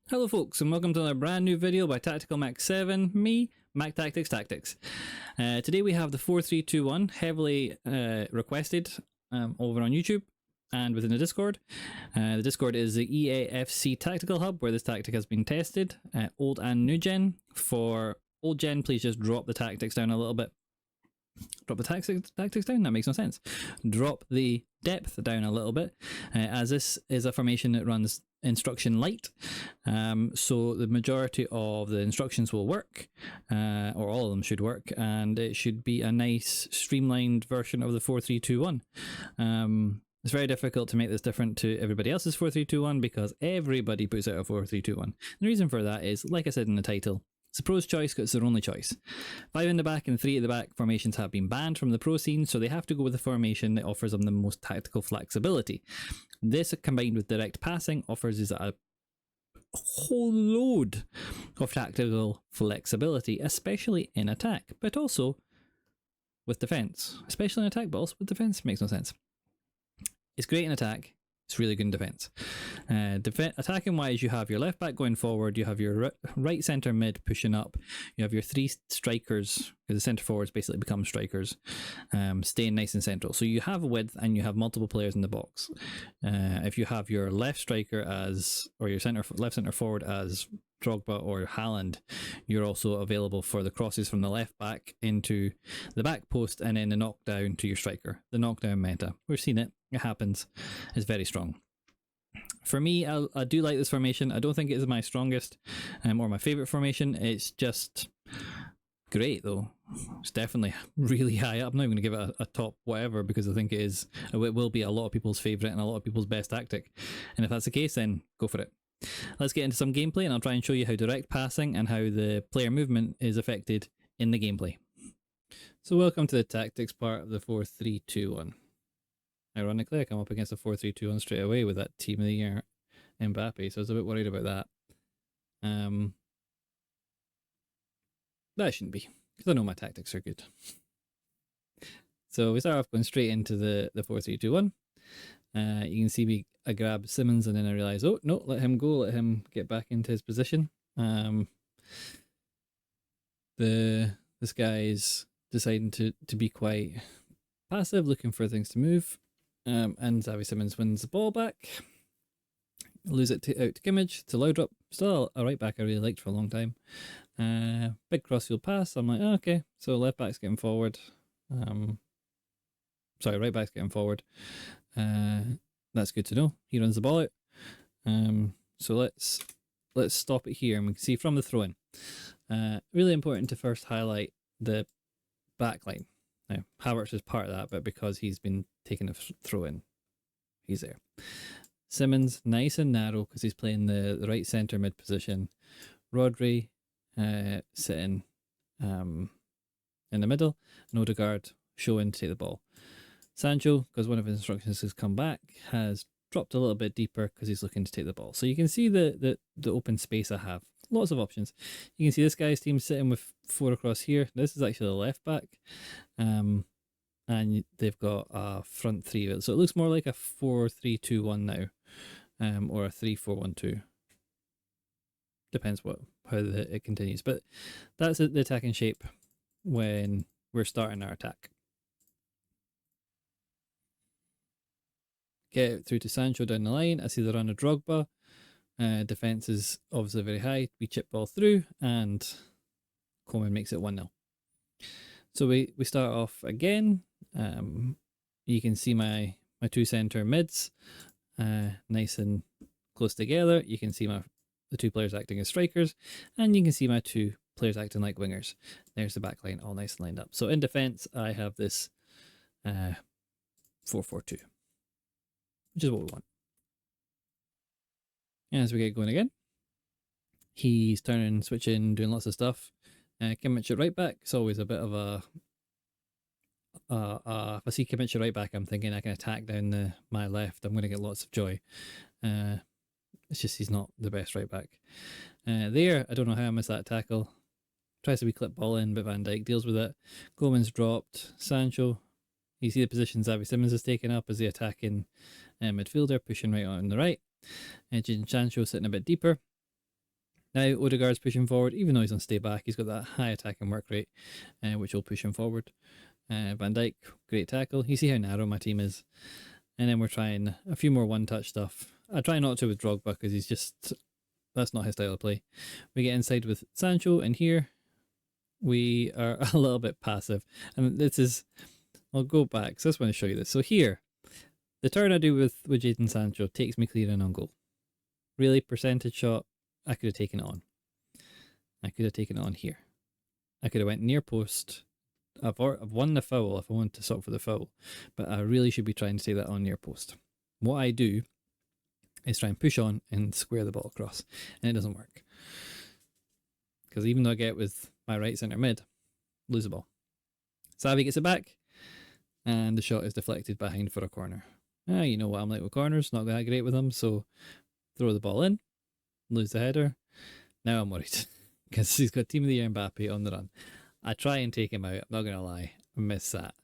Hello folks, and welcome to another brand new video by Tactical Mac 7, me, Mac Tactics. Today we have the 4-3-2-1, heavily requested over on YouTube and within the Discord. The Discord is the EAFC Tactical Hub, where this tactic has been tested, old and new gen. For old gen, please just drop the tactics down a little bit. Drop the tactics down? That makes no sense. Drop the depth down a little bit, as this is a formation that runs instruction light, so the majority of the instructions will work, or all of them should work, and it should be a nice streamlined version of the 4-3-2-1. It's very difficult to make this different to everybody else's 4-3-2-1 because everybody puts out a 4-3-2-1. The reason for that is, like I said in the title, it's the pros' choice because it's their only choice. 5 in the back and 3 at the back formations have been banned from the pro scene, so they have to go with the formation that offers them the most tactical flexibility. This, combined with direct passing, offers us a whole load of tactical flexibility, especially in attack, but also with defense. Especially in attack, but also with defense. Makes no sense. It's great in attack. It's really good in defense. Attacking wise, you have your left back going forward, you have your right centre mid pushing up, you have your 3 strikers, because the centre forwards basically become strikers, staying nice and central. So you have width and you have multiple players in the box. If you have your left striker as, or your left centre forward as Drogba or Haaland, you're also available for the crosses from the left back into the back post and then the knockdown to your striker. The knockdown meta. We've seen it. It happens. It's very strong. For me, I do like this formation. I don't think it is my strongest or my favourite formation. It's just great though. It's definitely really high up. I'm not even going to give it a top whatever because I think it will be a lot of people's favourite and a lot of people's best tactic. And if that's the case, then go for it. Let's get into some gameplay and I'll try and show you how direct passing and how the player movement is affected in the gameplay. So welcome to the tactics part of the 4-3-2-1. Ironically, I come up against a 4-3-2-1 straight away with that team of the year Mbappe, so I was a bit worried about that. That shouldn't be, because I know my tactics are good. So we start off going straight into the 4-3-2-1. You can see me, I grab Simmons and then I realise, oh no, let him go, let him get back into his position. This guy is deciding to be quite passive, looking for things to move. And Xavi Simmons wins the ball back. Lose it out to Kimmich. It's a low drop. Still a right back I really liked for a long time. Big crossfield pass. I'm like, oh, okay. So left back's getting forward. Sorry, right back's getting forward. That's good to know. He runs the ball out. So let's stop it here, and we can see from the throw-in. Really important to first highlight the back line. Now, Havertz is part of that, but because he's been taking a throw-in, he's there. Simmons, nice and narrow because he's playing the right centre mid position. Rodri sitting in the middle, and Odegaard showing to take the ball. Sancho, because one of his instructions has come back, has dropped a little bit deeper because he's looking to take the ball. So you can see the open space I have. Lots of options. You can see this guy's team sitting with 4 across here. This is actually the left back. And they've got a front 3. So it looks more like a 4-3-2-1 now. Or a 3-4-1-2. Depends how it continues. But that's the attacking shape when we're starting our attack. Get it through to Sancho down the line. I see the run of Drogba. Defence is obviously very high. We chip ball through and Coleman makes it 1-0. So we start off again. You can see my 2 centre mids nice and close together. You can see the 2 players acting as strikers, and you can see my 2 players acting like wingers. There's the back line all nice and lined up. So in defence, I have this 4-4-2, which is what we want. As we get going again, he's turning, switching, doing lots of stuff. Kimmich at right back. It's always a bit of a if I see Kimmich at right back, I'm thinking I can attack down my left. I'm going to get lots of joy. It's just he's not the best right back. There, I don't know how I missed that tackle. Tries to be clip ball in, but Van Dijk deals with it. Coleman's dropped. Sancho. You see the position Xavi Simmons is taking up as the attacking midfielder, pushing right on the right. Jadon Sancho sitting a bit deeper. Now Odegaard's pushing forward, even though he's on stay back, he's got that high attacking work rate, which will push him forward. Van Dijk, great tackle. You see how narrow my team is. And then we're trying a few more one-touch stuff. I try not to with Drogba because he's just, that's not his style of play. We get inside with Sancho, and here we are a little bit passive. And this is, I'll go back, so I just want to show you this. So here, the turn I do with Jadon Sancho takes me clear in on goal. Really, percentage shot, I could have taken it on. I could have taken it on here. I could have went near post. I've won the foul if I want to stop for the foul, but I really should be trying to take that on near post. What I do is try and push on and square the ball across, and it doesn't work. Because even though I get with my right centre mid, lose the ball. Xavi gets it back, and the shot is deflected behind for a corner. You know what I'm like with corners, not that great with them, so throw the ball in, lose the header. Now I'm worried, because he's got Team of the Year Mbappe on the run. I try and take him out, I'm not going to lie, I miss that.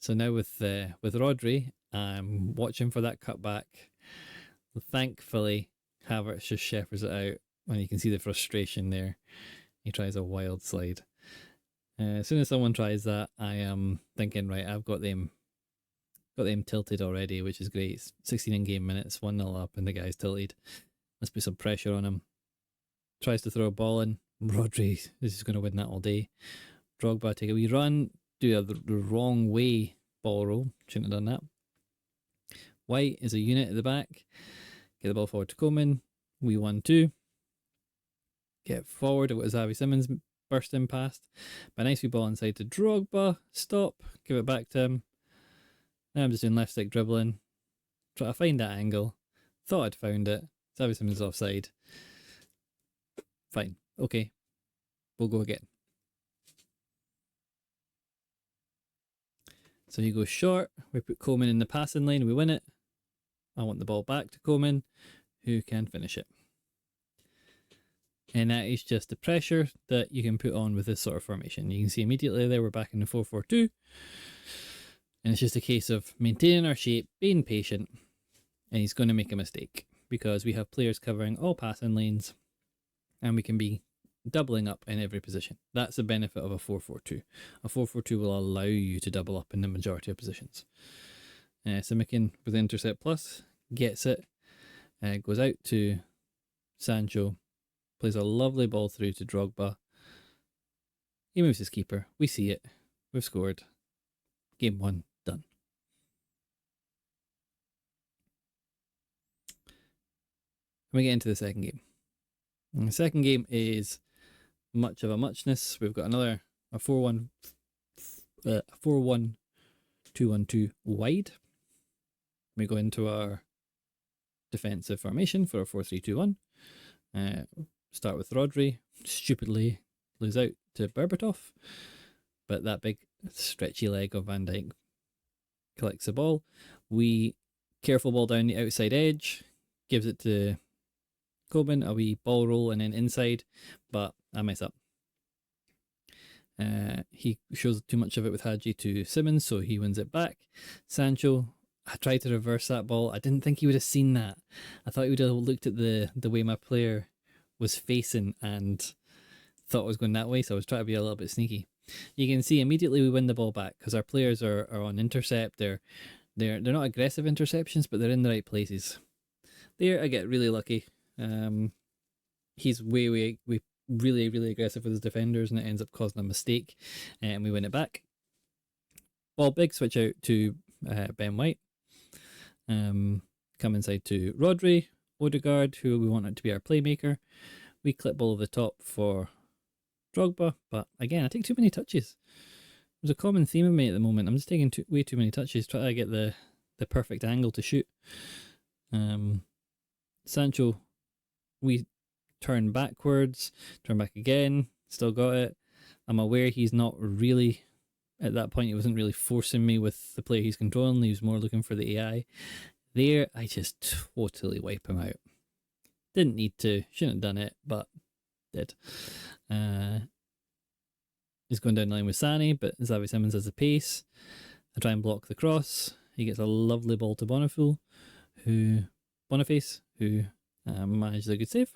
So now with Rodri, I'm watching for that cutback. Thankfully, Havertz just shepherds it out, and you can see the frustration there. He tries a wild slide. As soon as someone tries that, I am thinking, right, I've got them tilted already, which is great. It's 16 in-game minutes, 1-0 up, and the guy's tilted. Let's put some pressure on him. Tries to throw a ball in. Rodri is just going to win that all day. Drogba take a wee run, do the wrong way ball roll. Shouldn't have done that. White is a unit at the back. Get the ball forward to Coleman. We 1-2. Get forward. It was Xavi Simons bursting past. But a nice wee ball inside to Drogba. Stop. Give it back to him. Now I'm just doing left stick dribbling. Try to find that angle. Thought I'd found it. Xavi Simons offside. Fine. Okay. We'll go again. So he goes short. We put Coleman in the passing lane. We win it. I want the ball back to Coleman, who can finish it. And that is just the pressure that you can put on with this sort of formation. You can see immediately there we're back in the 4-4-2. And it's just a case of maintaining our shape, being patient, and he's going to make a mistake because we have players covering all passing lanes and we can be doubling up in every position. That's the benefit of a 4-4-2. A 4-4-2 will allow you to double up in the majority of positions. Simikin with intercept plus gets it, goes out to Sancho, plays a lovely ball through to Drogba. He moves his keeper. We see it. We've scored. Game 1 done. And we get into the second game. And the second game is much of a muchness. We've got another a 4-1-2-1-2 wide. We go into our defensive formation for a 4-3-2-1. Start with Rodri. Stupidly lose out to Berbatov, but that big stretchy leg of Van Dijk collects the ball. We careful ball down the outside edge, gives it to Coleman, a wee ball roll and then inside, but I mess up. He shows too much of it with Hadji to Simmons, so he wins it back. Sancho, I tried to reverse that ball. I didn't think he would have seen that. I thought he would have looked at the way my player was facing and thought it was going that way, so I was trying to be a little bit sneaky. You can see immediately we win the ball back because our players are on intercept. They're not aggressive interceptions, but they're in the right places. There, I get really lucky. He's really aggressive with his defenders, and it ends up causing a mistake, and we win it back. Ball big, switch out to Ben White. Come inside to Rodri, Odegaard, who we want it to be our playmaker. We clip ball over the top for Drogba, but again, I take too many touches. There's a common theme of me at the moment. I'm just taking way too many touches, trying to get the perfect angle to shoot. Sancho, we turn backwards, turn back again, still got it. I'm aware he's not really, at that point, he wasn't really forcing me with the player he's controlling. He was more looking for the AI. There, I just totally wipe him out. Didn't need to, shouldn't have done it, but did. He's going down the line with Sani, but Xavi Simons has the pace. I try and block the cross. He gets a lovely ball to Boniface, who manages a good save.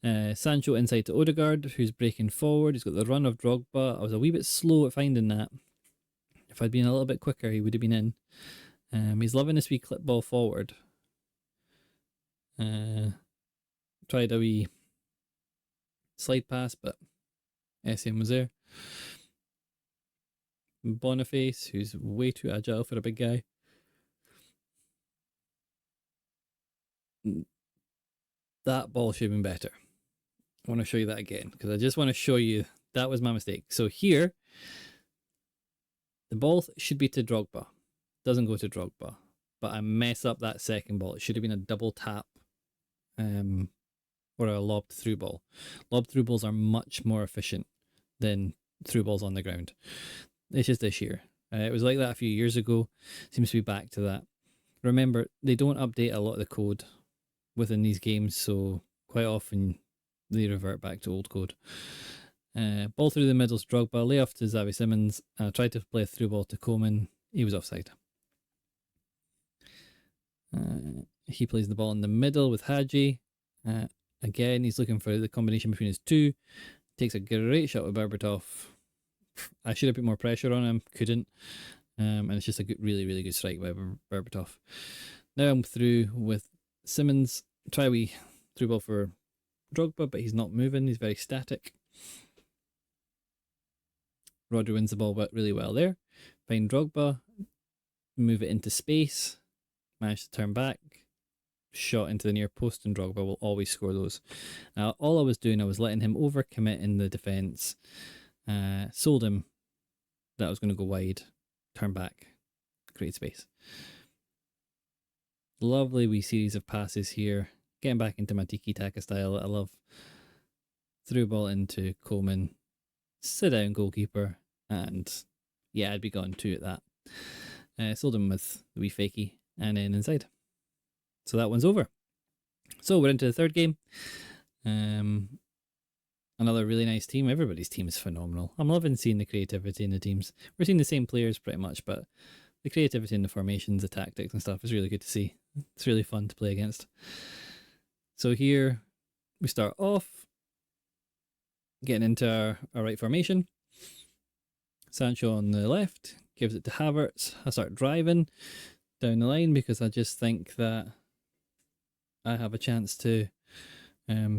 Sancho inside to Odegaard, who's breaking forward. He's got the run of Drogba. I was a wee bit slow at finding that. If I'd been a little bit quicker, he would have been in. He's loving this wee clip ball forward. Tried a wee slide pass, but SM was there. Boniface, who's way too agile for a big guy. That ball should have been better. I want to show you that again because I just want to show you that was my mistake. So here, the ball should be to Drogba. Doesn't go to Drogba, but I mess up that second ball. It should have been a double tap or a lobbed through ball. Lobbed through balls are much more efficient than through balls on the ground. It's just this year. It was like that a few years ago. Seems to be back to that. Remember, they don't update a lot of the code within these games, so quite often they revert back to old code. Ball through the middle, Drogba, lay off to Xavi Simons. Tried to play a through ball to Coman. He was offside. He plays the ball in the middle with Hadji. Again, he's looking for the combination between his two. Takes a great shot with Berbatov. I should have put more pressure on him, couldn't. And it's just a good, really, really good strike by Berbatov. Now I'm through with Simons. Try we through ball for Drogba, but he's not moving. He's very static. Rodri wins the ball really well there. Find Drogba. Move it into space. Manage to turn back. Shot into the near post, and Drogba will always score those. Now, all I was doing, I was letting him overcommit in the defence. Sold him that I was going to go wide. Turn back. Create space. Lovely wee series of passes here. Getting back into my tiki-taka style that I love. Through ball into Coman. Sit down goalkeeper. And yeah, I'd be gone 2 at that. Sold him with the wee fakie. And then inside. So that one's over. So we're into the third game. Another really nice team. Everybody's team is phenomenal. I'm loving seeing the creativity in the teams. We're seeing the same players pretty much, but the creativity in the formations, the tactics and stuff is really good to see. It's really fun to play against. So here we start off getting into our right formation. Sancho on the left, gives it to Havertz. I start driving down the line because I just think that I have a chance to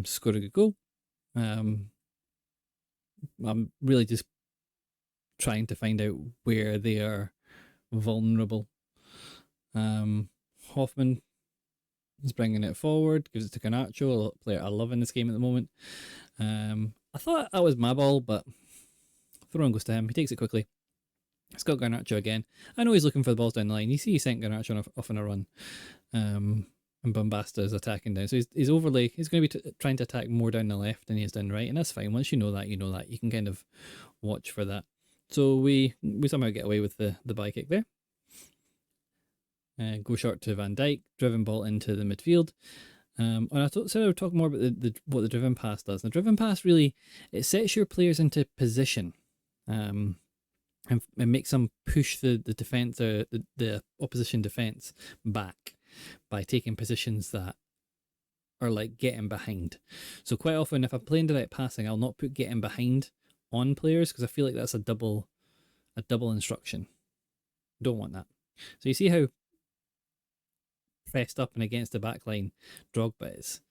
score a good goal. I'm really just trying to find out where they are vulnerable. Hoffman is bringing it forward, gives it to Garnacho, a player I love in this game at the moment. I thought that was my ball, but throw-in goes to him. He takes it quickly. It's got Garnacho again. I know he's looking for the balls down the line. You see he sent Garnacho off on a run. And Bombasta is attacking down. So he's overlay. He's going to be trying to attack more down the left than he is down the right. And that's fine. Once you know that, you know that. You can kind of watch for that. So we somehow get away with the by kick there. Go short to Van Dijk. Driven ball into the midfield. And I said I would talk more about what the driven pass does. The driven pass really, it sets your players into position. And makes them push the defense, the opposition defense back by taking positions that are like getting behind. So quite often, if I'm playing direct passing, I'll not put getting behind on players because I feel like that's a double instruction. Don't want that. So you see how pressed up and against the back line Drogba is.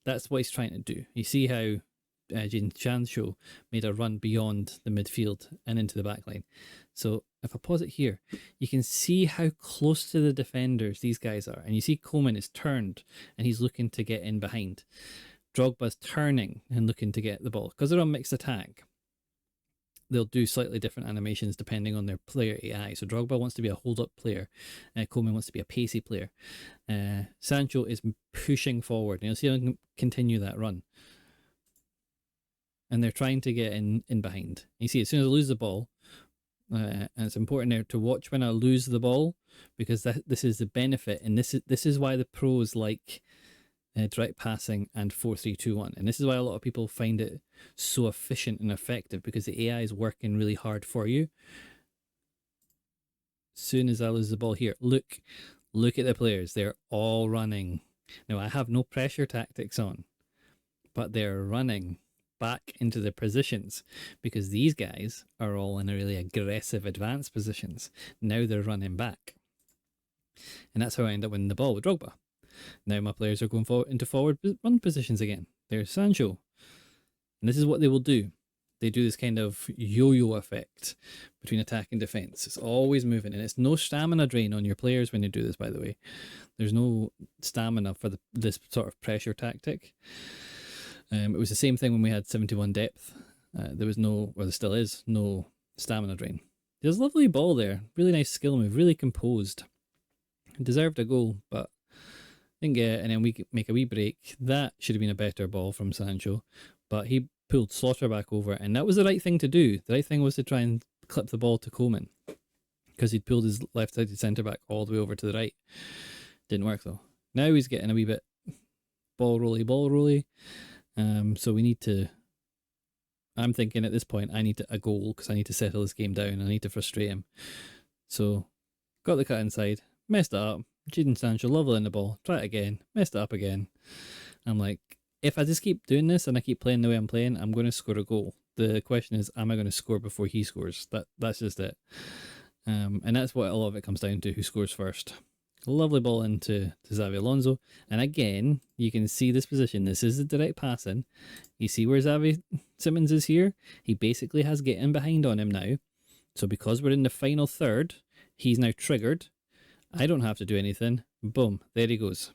That's what he's trying to do. You see how Jadon Sancho made a run beyond the midfield and into the back line. So if I pause it here, you can see how close to the defenders these guys are. And you see Coman is turned and he's looking to get in behind. Drogba's turning and looking to get the ball. Because they're on mixed attack, they'll do slightly different animations depending on their player AI. So Drogba wants to be a hold-up player. Coman wants to be a pacey player. Sancho is pushing forward. And you'll see him continue that run. And they're trying to get in behind. You see, as soon as I lose the ball, and it's important there to watch when I lose the ball, because this is the benefit, and this is why the pros like direct passing and 4-3-2-1, and this is why a lot of people find it so efficient and effective, because the AI is working really hard for you. As soon as I lose the ball here, look at the players; they're all running. Now I have no pressure tactics on. but they're running back into their positions because these guys are all in a really aggressive advanced positions. Now they're running back. And that's how I end up winning the ball with Drogba. Now my players are going forward into forward run positions again. There's Sancho. And this is what they will do. They do this kind of yo-yo effect between attack and defense. It's always moving, and it's no stamina drain on your players when you do this, by the way. There's no stamina for this sort of pressure tactic. It was the same thing when we had 71 depth. There was no, or there still is, no stamina drain. There's a lovely ball there. Really nice skill move, really composed. Deserved a goal, but didn't get it, and then we make a wee break. That should have been a better ball from Sancho, but he pulled Slaughter back over, and that was the right thing to do. The right thing was to try and clip the ball to Coleman, because he'd pulled his left-sided centre-back all the way over to the right. Didn't work though. Now he's getting a wee bit ball rolly. So we need to, I'm thinking at this point, I need a goal, because I need to settle this game down. I need to frustrate him. So, got the cut inside, messed it up. Jadon Sancho leveling the ball, try it again, messed it up again. I'm like, if I just keep doing this and I keep playing the way I'm playing, I'm going to score a goal. The question is, am I going to score before he scores? That's just it. And that's what a lot of it comes down to, who scores first. Lovely ball into Xabi Alonso. And again, you can see this position. This is the direct passing. You see where Xavi Simons is here? He basically has getting behind on him now. So because we're in the final third, he's now triggered. I don't have to do anything. Boom, there he goes.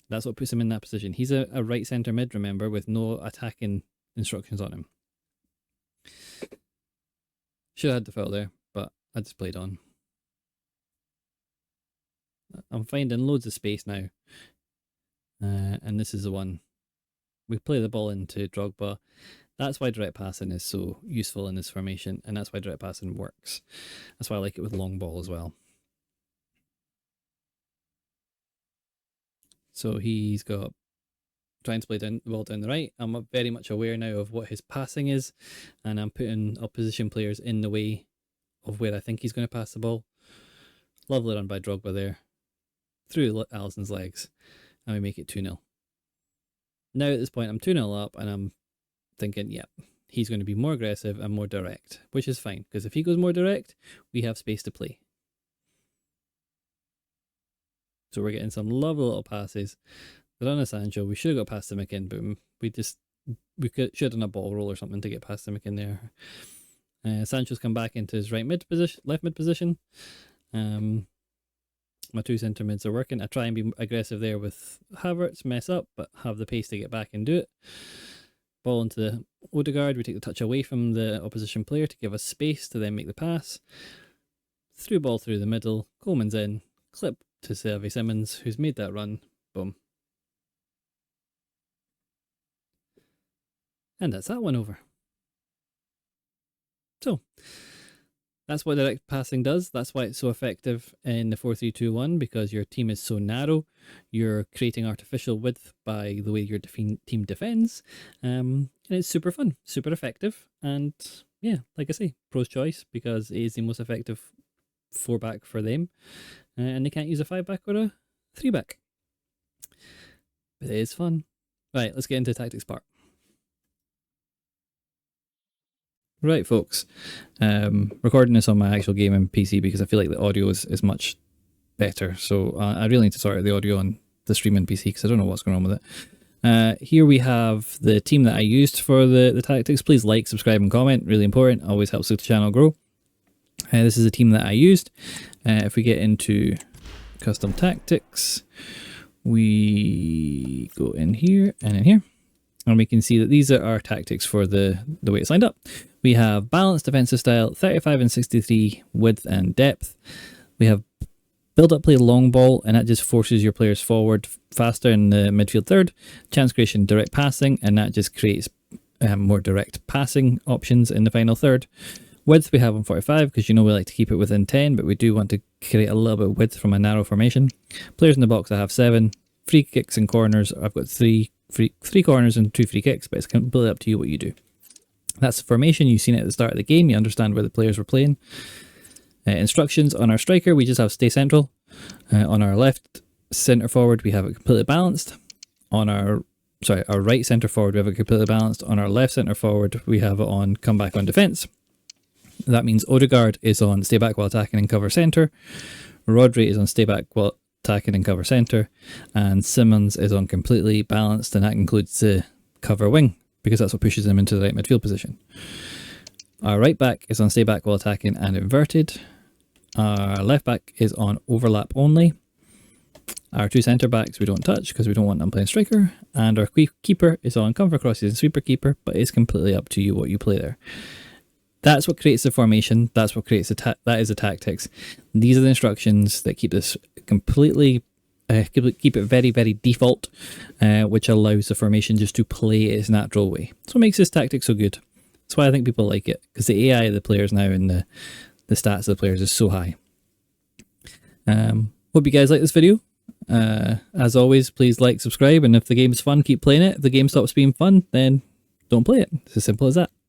That's what puts him in that position. He's a right centre mid, remember, with no attacking instructions on him. Should have had the foul there, but I just played on. I'm finding loads of space now. And this is the one. We play the ball into Drogba. That's why direct passing is so useful in this formation, and that's why direct passing works. That's why I like it with long ball as well. So he's got trying to play the ball down the right. I'm very much aware now of what his passing is, and I'm putting opposition players in the way of where I think he's going to pass the ball. Lovely run by Drogba there, through Alisson's legs, and we make it 2-0. Now at this point I'm 2-0 up, and I'm thinking, yeah, he's going to be more aggressive and more direct, which is fine, because if he goes more direct, we have space to play. So we're getting some lovely little passes. The run of Sancho, we should have got past the McKin, but we should have done a ball roll or something to get past the McKin there. Sancho's come back into his left mid position. My two centre mids are working. I try and be aggressive there with Havertz, mess up, but have the pace to get back and do it. Ball into the Odegaard. We take the touch away from the opposition player to give us space to then make the pass. Through ball through the middle. Coleman's in. Clip to Xavi Simons, who's made that run. Boom. And that's that one over. So, that's what direct passing does. That's why it's so effective in the 4-3-2-1, because your team is so narrow. You're creating artificial width by the way your team defends. And it's super fun, super effective. And yeah, like I say, pro's choice, because it is the most effective 4-back for them. And they can't use a 5-back or a 3-back. But it is fun. Right, let's get into the tactics part. Right, folks. Recording this on my actual gaming PC because I feel like the audio is much better. So I really need to sort out the audio on the streaming PC because I don't know what's going on with it. Here we have the team that I used for the tactics. Please like, subscribe, and comment. Really important. Always helps the channel grow. This is the team that I used. If we get into custom tactics, we go in here and in here. And we can see that these are our tactics for the way it's lined up. We have balanced defensive style, 35 and 63 width and depth. We have build up play long ball, and that just forces your players forward faster in the midfield third. Chance creation, direct passing, and that just creates more direct passing options in the final third. Width we have on 45 because we like to keep it within 10, but we do want to create a little bit of width from a narrow formation. Players in the box I have 7. Free kicks and corners I've got 3 corners and 2 free kicks, but it's completely up to you what you do. That's the formation. You've seen it at the start of the game. You understand where the players were playing. Instructions on our striker, we just have stay central. On our left centre forward, we have it completely balanced. On our our right centre forward, we have it completely balanced. On our left centre forward, we have it on come back on defence. That means Odegaard is on stay back while attacking and cover centre. Rodri is on stay back while attacking and cover centre. And Simmons is on completely balanced, and that includes the cover wing, because that's what pushes him into the right midfield position. Our right back is on stay back while attacking and inverted. Our left back is on overlap only. Our two centre backs we don't touch because we don't want them playing striker. And our keeper is on cover crosses and sweeper keeper, but it's completely up to you what you play there. That's what creates the formation. That's what creates that is the tactics. These are the instructions that keep this completely, keep it very, very default, which allows the formation just to play its natural way. That's what makes this tactic so good. That's why I think people like it, because the AI of the players now and the stats of the players is so high. Hope you guys like this video. As always, please like, subscribe, and if the game's fun, keep playing it. If the game stops being fun, then don't play it. It's as simple as that.